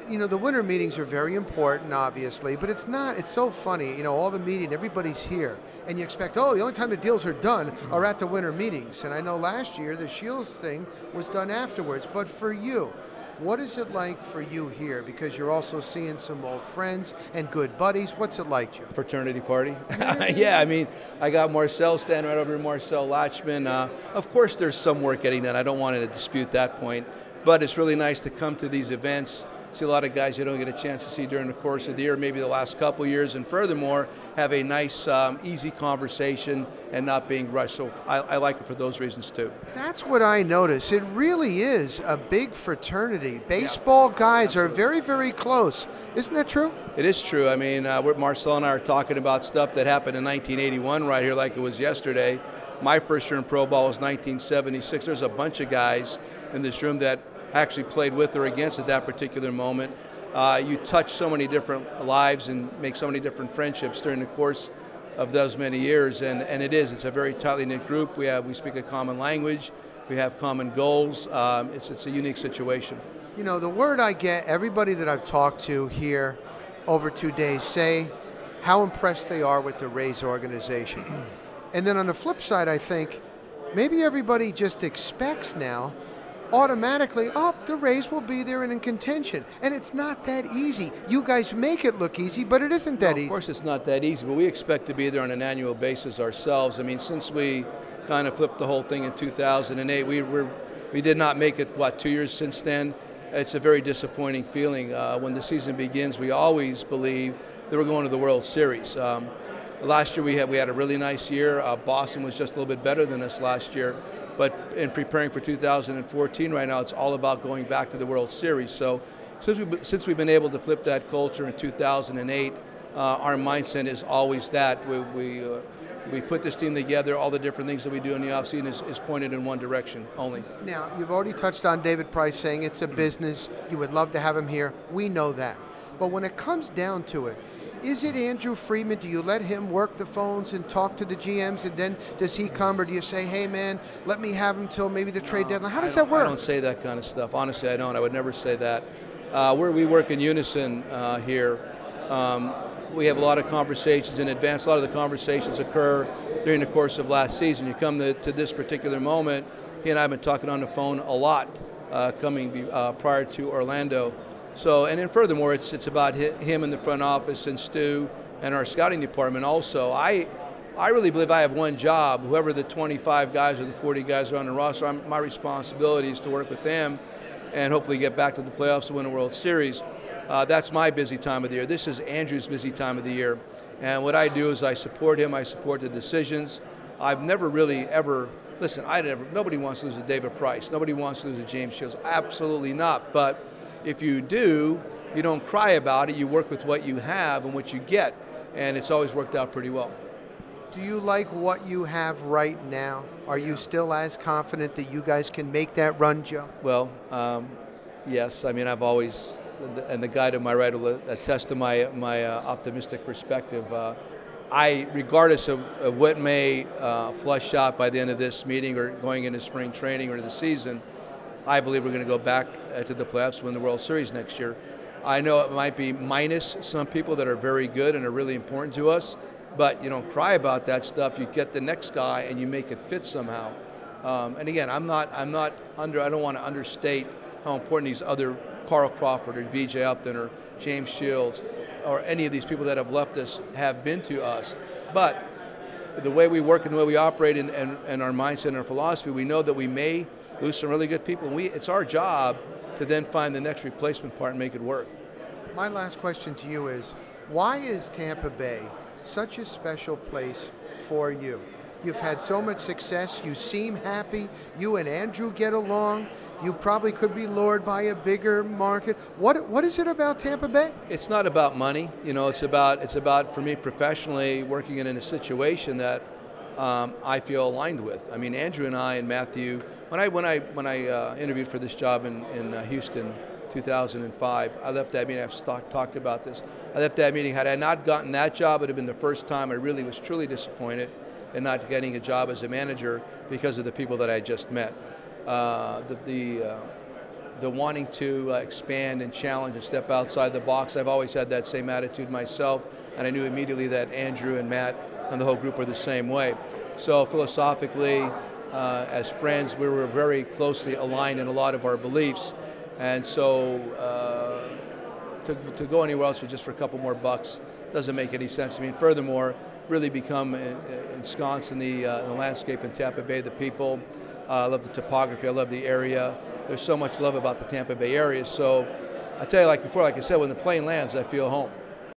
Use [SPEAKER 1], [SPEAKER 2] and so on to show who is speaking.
[SPEAKER 1] You know, the winter meetings are very important, obviously, but it's so funny, you know, all the meeting, everybody's here, and you expect, oh, the only time the deals are done are at the winter meetings. And I know last year the Shields thing was done afterwards, but for you, what is it like for you here? Because you're also seeing some old friends and good buddies. What's it like, Joe?
[SPEAKER 2] Fraternity party. Yeah, I mean, I got Marcel standing right over here, Marcel Latchman. Of course, there's some work getting done. I don't want to dispute that point, but it's really nice to come to these events, see a lot of guys you don't get a chance to see during the course of the year, maybe the last couple of years, and furthermore, have a nice, easy conversation and not being rushed. So I like it for those reasons too.
[SPEAKER 1] That's what I notice. It really is a big fraternity. Baseball guys are very, very close. Isn't that true?
[SPEAKER 2] It is true. I mean, Marcel and I are talking about stuff that happened in 1981 right here like it was yesterday. My first year in pro ball was 1976. There's a bunch of guys in this room that actually played with or against at that particular moment. You touch so many different lives and make so many different friendships during the course of those many years, and it's a very tightly knit group. We speak a common language, we have common goals. It's a unique situation.
[SPEAKER 1] You know, the word I get, everybody that I've talked to here over 2 days say how impressed they are with the Rays organization. And then on the flip side, I think maybe everybody just expects now automatically, oh, the Rays will be there and in contention. And it's not that easy. You guys make it look easy, but it isn't that easy.
[SPEAKER 2] Of course it's not that easy, but we expect to be there on an annual basis ourselves. I mean, since we kind of flipped the whole thing in 2008, we did not make it, 2 years since then? It's a very disappointing feeling. When the season begins, we always believe that we're going to the World Series. Last year we had a really nice year. Boston was just a little bit better than us last year. But in preparing for 2014 right now, it's all about going back to the World Series. So since we've been able to flip that culture in 2008, our mindset is always that. We put this team together, all the different things that we do in the offseason is pointed in one direction only.
[SPEAKER 1] Now, you've already touched on David Price saying it's a business. You would love to have him here. We know that. But when it comes down to it, is it Andrew Friedman? Do you let him work the phones and talk to the GMs, and then does he come, or do you say, hey, man, let me have him till maybe the trade deadline? How does that work?
[SPEAKER 2] I don't say that kind of stuff. Honestly, I don't. I would never say that. We work in unison here. We have a lot of conversations in advance. A lot of the conversations occur during the course of last season. You come to this particular moment, he and I have been talking on the phone a lot prior to Orlando. So, and then furthermore, it's about him in the front office and Stu and our scouting department also. I really believe I have one job. Whoever the 25 guys or the 40 guys are on the roster, my responsibility is to work with them and hopefully get back to the playoffs to win a World Series. That's my busy time of the year. This is Andrew's busy time of the year. And what I do is I support him. I support the decisions. I've never really ever, listen, nobody wants to lose to David Price. Nobody wants to lose to James Shields. Absolutely not. But if you do, you don't cry about it. You work with what you have and what you get, and it's always worked out pretty well.
[SPEAKER 1] Do you like what you have right now? Are you still as confident that you guys can make that run, Joe?
[SPEAKER 2] Well, yes. I mean, I've always, and the guy to my right will attest to my optimistic perspective. Regardless of what may flush out by the end of this meeting or going into spring training or the season, I believe we're going to go back to the playoffs to win the World Series next year. I know it might be minus some people that are very good and are really important to us, but you don't cry about that stuff. You get the next guy and you make it fit somehow. And again, I don't want to understate how important these other Carl Crawford or B.J. Upton or James Shields or any of these people that have left us have been to us. But the way we work and the way we operate and our mindset and our philosophy, we know that we may lose some really good people. And it's our job to then find the next replacement part and make it work.
[SPEAKER 1] My last question to you is, why is Tampa Bay such a special place for you? You've had so much success. You seem happy. You and Andrew get along. You probably could be lured by a bigger market. What is it about Tampa Bay?
[SPEAKER 2] It's not about money. You know, it's about for me professionally working in a situation that I feel aligned with. I mean, Andrew and I and Matthew, when I interviewed for this job in Houston, 2005, I left that meeting. I've talked about this. I left that meeting. Had I not gotten that job, it would have been the first time I really was truly disappointed in not getting a job as a manager because of the people that I just met. The the wanting to expand and challenge and step outside the box. I've always had that same attitude myself, and I knew immediately that Andrew and Matt and the whole group were the same way. So philosophically, as friends, we were very closely aligned in a lot of our beliefs, and so to go anywhere else just for a couple more bucks doesn't make any sense to me. And furthermore, really become ensconced in the landscape in Tampa Bay, the people. I love the topography, I love the area. There's so much love about the Tampa Bay area. So I tell you, like before, like I said, when the plane lands, I feel home.